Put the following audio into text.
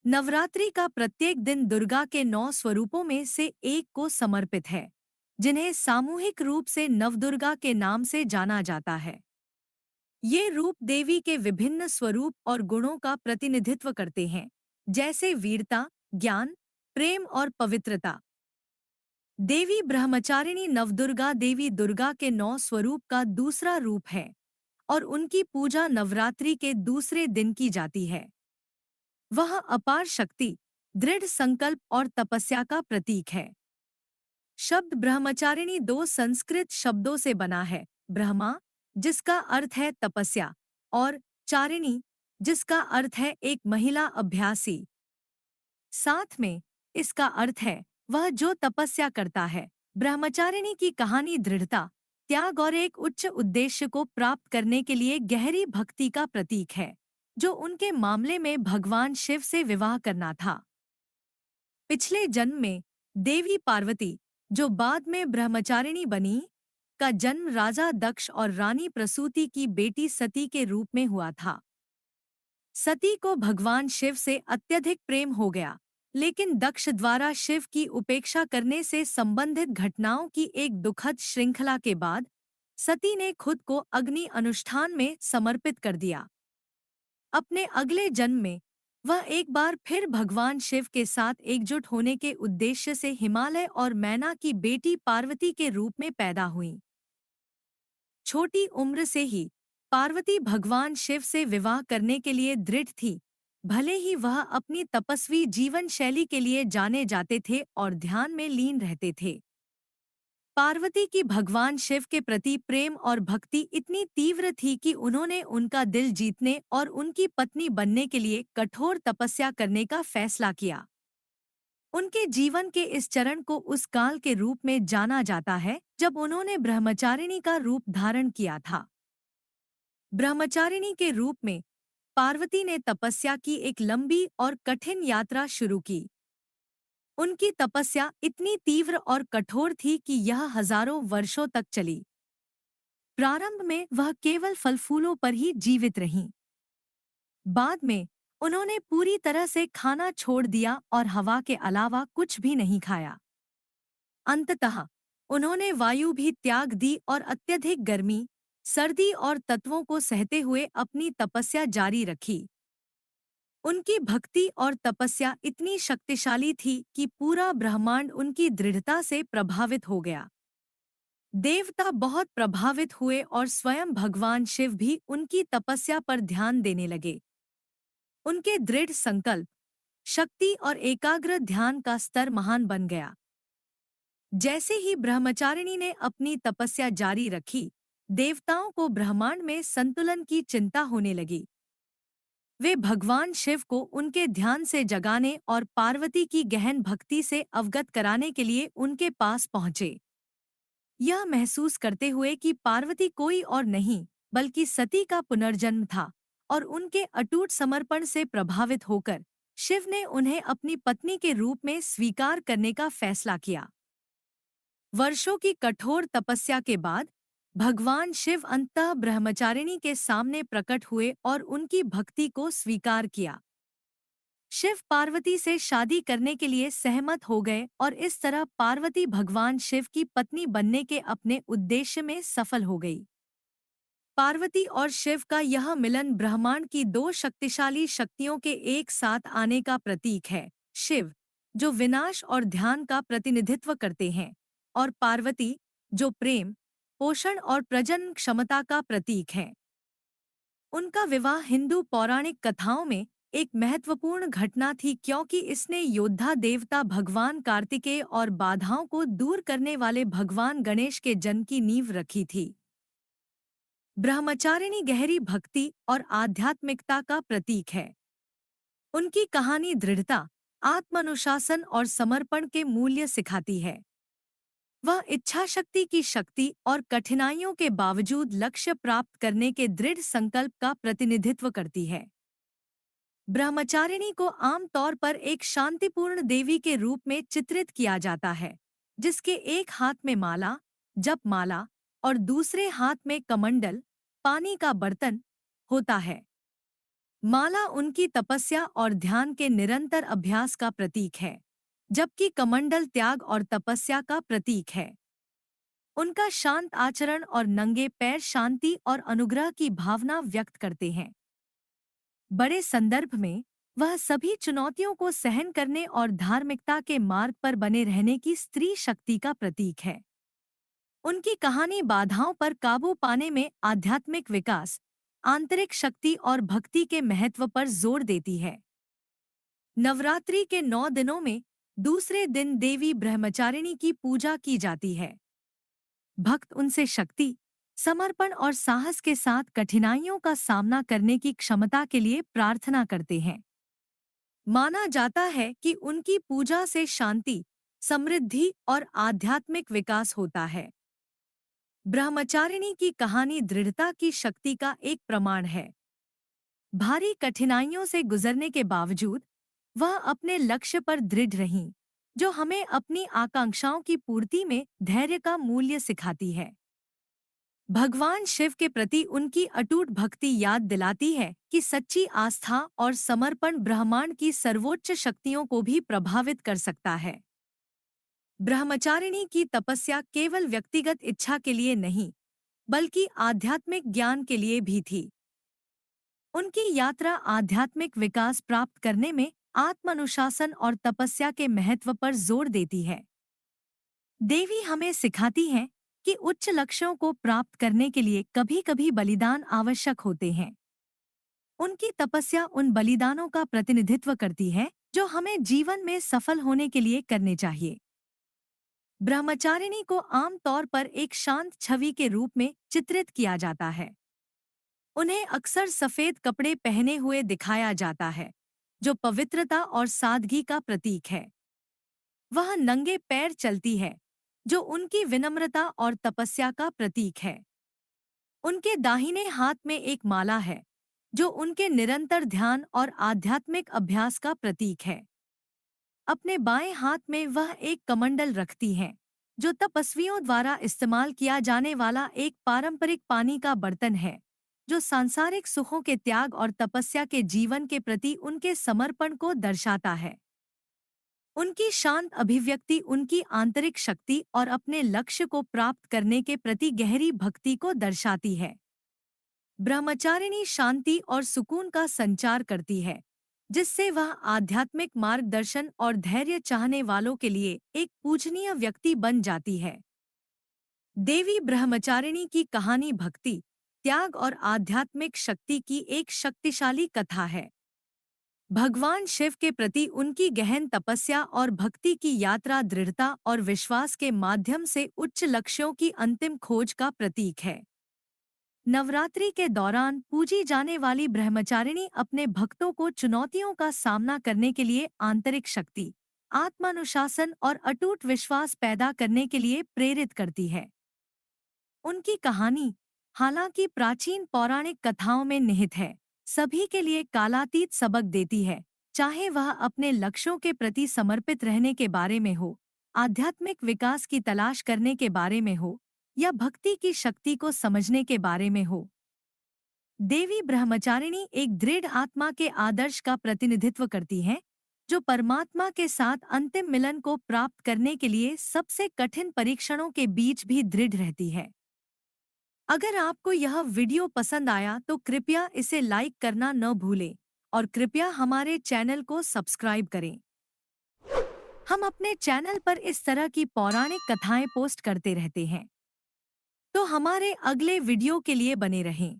नवरात्रि का प्रत्येक दिन दुर्गा के 9 स्वरूपों में से एक को समर्पित है, जिन्हें सामूहिक रूप से नवदुर्गा के नाम से जाना जाता है। ये रूप देवी के विभिन्न स्वरूप और गुणों का प्रतिनिधित्व करते हैं, जैसे वीरता, ज्ञान, प्रेम और पवित्रता। देवी ब्रह्मचारिणी नवदुर्गा देवी दुर्गा के 9 स्वरूप का दूसरा रूप है और उनकी पूजा नवरात्रि के दूसरे दिन की जाती है। वह अपार शक्ति, दृढ़ संकल्प और तपस्या का प्रतीक है। शब्द ब्रह्मचारिणी दो संस्कृत शब्दों से बना है, ब्रह्मा, जिसका अर्थ है तपस्या, और चारिणी, जिसका अर्थ है एक महिला अभ्यासी। साथ में इसका अर्थ है वह जो तपस्या करता है। ब्रह्मचारिणी की कहानी दृढ़ता, त्याग और एक उच्च उद्देश्य को प्राप्त करने के लिए गहरी भक्ति का प्रतीक है, जो उनके मामले में भगवान शिव से विवाह करना था। पिछले जन्म में देवी पार्वती, जो बाद में ब्रह्मचारिणी बनी, का जन्म राजा दक्ष और रानी प्रसूति की बेटी सती के रूप में हुआ था। सती को भगवान शिव से अत्यधिक प्रेम हो गया, लेकिन दक्ष द्वारा शिव की उपेक्षा करने से संबंधित घटनाओं की एक दुखद श्रृंखला के बाद सती ने खुद को अग्नि अनुष्ठान में समर्पित कर दिया। अपने अगले जन्म में वह एक बार फिर भगवान शिव के साथ एकजुट होने के उद्देश्य से हिमालय और मैना की बेटी पार्वती के रूप में पैदा हुई। छोटी उम्र से ही पार्वती भगवान शिव से विवाह करने के लिए दृढ़ थी, भले ही वह अपनी तपस्वी जीवन शैली के लिए जाने जाते थे और ध्यान में लीन रहते थे। पार्वती की भगवान शिव के प्रति प्रेम और भक्ति इतनी तीव्र थी कि उन्होंने उनका दिल जीतने और उनकी पत्नी बनने के लिए कठोर तपस्या करने का फैसला किया। उनके जीवन के इस चरण को उस काल के रूप में जाना जाता है जब उन्होंने ब्रह्मचारिणी का रूप धारण किया था। ब्रह्मचारिणी के रूप में पार्वती ने तपस्या की एक लंबी और कठिन यात्रा शुरू की। उनकी तपस्या इतनी तीव्र और कठोर थी कि यह हजारों वर्षों तक चली। प्रारंभ में वह केवल फल फूलों पर ही जीवित रहीं। बाद में उन्होंने पूरी तरह से खाना छोड़ दिया और हवा के अलावा कुछ भी नहीं खाया। अंततः उन्होंने वायु भी त्याग दी और अत्यधिक गर्मी, सर्दी और तत्वों को सहते हुए अपनी तपस्या जारी रखी। उनकी भक्ति और तपस्या इतनी शक्तिशाली थी कि पूरा ब्रह्मांड उनकी दृढ़ता से प्रभावित हो गया। देवता बहुत प्रभावित हुए और स्वयं भगवान शिव भी उनकी तपस्या पर ध्यान देने लगे। उनके दृढ़ संकल्प, शक्ति और एकाग्र ध्यान का स्तर महान बन गया। जैसे ही ब्रह्मचारिणी ने अपनी तपस्या जारी रखी, देवताओं को ब्रह्मांड में संतुलन की चिंता होने लगी। वे भगवान शिव को उनके ध्यान से जगाने और पार्वती की गहन भक्ति से अवगत कराने के लिए उनके पास पहुंचे। यह महसूस करते हुए कि पार्वती कोई और नहीं बल्कि सती का पुनर्जन्म था और उनके अटूट समर्पण से प्रभावित होकर शिव ने उन्हें अपनी पत्नी के रूप में स्वीकार करने का फैसला किया। वर्षों की कठोर तपस्या के बाद भगवान शिव अंततः ब्रह्मचारिणी के सामने प्रकट हुए और उनकी भक्ति को स्वीकार किया। शिव पार्वती से शादी करने के लिए सहमत हो गए और इस तरह पार्वती भगवान शिव की पत्नी बनने के अपने उद्देश्य में सफल हो गई। पार्वती और शिव का यह मिलन ब्रह्मांड की दो शक्तिशाली शक्तियों के एक साथ आने का प्रतीक है। शिव, जो विनाश और ध्यान का प्रतिनिधित्व करते हैं, और पार्वती, जो प्रेम, पोषण और प्रजनन क्षमता का प्रतीक है। उनका विवाह हिंदू पौराणिक कथाओं में एक महत्वपूर्ण घटना थी क्योंकि इसने योद्धा देवता भगवान कार्तिकेय और बाधाओं को दूर करने वाले भगवान गणेश के जन्म की नींव रखी थी। ब्रह्मचारिणी गहरी भक्ति और आध्यात्मिकता का प्रतीक है। उनकी कहानी दृढ़ता, आत्मानुशासन और समर्पण के मूल्य सिखाती है। वह इच्छा शक्ति की शक्ति और कठिनाइयों के बावजूद लक्ष्य प्राप्त करने के दृढ़ संकल्प का प्रतिनिधित्व करती है। ब्रह्मचारिणी को आमतौर पर एक शांतिपूर्ण देवी के रूप में चित्रित किया जाता है, जिसके एक हाथ में माला, जप माला और दूसरे हाथ में कमंडल, पानी का बर्तन, होता है। माला उनकी तपस्या और ध्यान के निरंतर अभ्यास का प्रतीक है, जबकि कमंडल त्याग और तपस्या का प्रतीक है। उनका शांत आचरण और नंगे पैर शांति और अनुग्रह की भावना व्यक्त करते हैं। बड़े संदर्भ में वह सभी चुनौतियों को सहन करने और धार्मिकता के मार्ग पर बने रहने की स्त्री शक्ति का प्रतीक है। उनकी कहानी बाधाओं पर काबू पाने में आध्यात्मिक विकास, आंतरिक शक्ति और भक्ति के महत्व पर जोर देती है। नवरात्रि के 9 दिनों में दूसरे दिन देवी ब्रह्मचारिणी की पूजा की जाती है। भक्त उनसे शक्ति, समर्पण और साहस के साथ कठिनाइयों का सामना करने की क्षमता के लिए प्रार्थना करते हैं। माना जाता है कि उनकी पूजा से शांति, समृद्धि और आध्यात्मिक विकास होता है। ब्रह्मचारिणी की कहानी दृढ़ता की शक्ति का एक प्रमाण है। भारी कठिनाइयों से गुजरने के बावजूद वह अपने लक्ष्य पर दृढ़ रहीं, जो हमें अपनी आकांक्षाओं की पूर्ति में धैर्य का मूल्य सिखाती है। भगवान शिव के प्रति उनकी अटूट भक्ति याद दिलाती है कि सच्ची आस्था और समर्पण ब्रह्मांड की सर्वोच्च शक्तियों को भी प्रभावित कर सकता है। ब्रह्मचारिणी की तपस्या केवल व्यक्तिगत इच्छा के लिए नहीं, बल्कि आध्यात्मिक ज्ञान के लिए भी थी। उनकी यात्रा आध्यात्मिक विकास प्राप्त करने में आत्मानुशासन और तपस्या के महत्व पर जोर देती है। देवी हमें सिखाती हैं कि उच्च लक्ष्यों को प्राप्त करने के लिए कभी-कभी बलिदान आवश्यक होते हैं। उनकी तपस्या उन बलिदानों का प्रतिनिधित्व करती है जो हमें जीवन में सफल होने के लिए करने चाहिए। ब्रह्मचारिणी को आमतौर पर एक शांत छवि के रूप में चित्रित किया जाता है। उन्हें अक्सर सफेद कपड़े पहने हुए दिखाया जाता है, जो पवित्रता और सादगी का प्रतीक है। वह नंगे पैर चलती है, जो उनकी विनम्रता और तपस्या का प्रतीक है। उनके दाहिने हाथ में एक माला है, जो उनके निरंतर ध्यान और आध्यात्मिक अभ्यास का प्रतीक है। अपने बाएं हाथ में वह एक कमंडल रखती हैं, जो तपस्वियों द्वारा इस्तेमाल किया जाने वाला एक पारंपरिक पानी का बर्तन है, जो सांसारिक सुखों के त्याग और तपस्या के जीवन के प्रति उनके समर्पण को दर्शाता है। उनकी शांत अभिव्यक्ति उनकी आंतरिक शक्ति और अपने लक्ष्य को प्राप्त करने के प्रति गहरी भक्ति को दर्शाती है। ब्रह्मचारिणी शांति और सुकून का संचार करती है, जिससे वह आध्यात्मिक मार्गदर्शन और धैर्य चाहने वालों के लिए एक पूजनीय व्यक्ति बन जाती है। देवी ब्रह्मचारिणी की कहानी भक्ति, त्याग और आध्यात्मिक शक्ति की एक शक्तिशाली कथा है। भगवान शिव के प्रति उनकी गहन तपस्या और भक्ति की यात्रा दृढ़ता और विश्वास के माध्यम से उच्च लक्ष्यों की अंतिम खोज का प्रतीक है। नवरात्रि के दौरान पूजी जाने वाली ब्रह्मचारिणी अपने भक्तों को चुनौतियों का सामना करने के लिए आंतरिक शक्ति, आत्मानुशासन और अटूट विश्वास पैदा करने के लिए प्रेरित करती है। उनकी कहानी, हालांकि प्राचीन पौराणिक कथाओं में निहित है, सभी के लिए कालातीत सबक देती है, चाहे वह अपने लक्ष्यों के प्रति समर्पित रहने के बारे में हो, आध्यात्मिक विकास की तलाश करने के बारे में हो, या भक्ति की शक्ति को समझने के बारे में हो। देवी ब्रह्मचारिणी एक दृढ़ आत्मा के आदर्श का प्रतिनिधित्व करती है, जो परमात्मा के साथ अंतिम मिलन को प्राप्त करने के लिए सबसे कठिन परीक्षणों के बीच भी दृढ़ रहती है। अगर आपको यह वीडियो पसंद आया तो कृपया इसे लाइक करना न भूलें और कृपया हमारे चैनल को सब्सक्राइब करें। हम अपने चैनल पर इस तरह की पौराणिक कथाएं पोस्ट करते रहते हैं, तो हमारे अगले वीडियो के लिए बने रहें।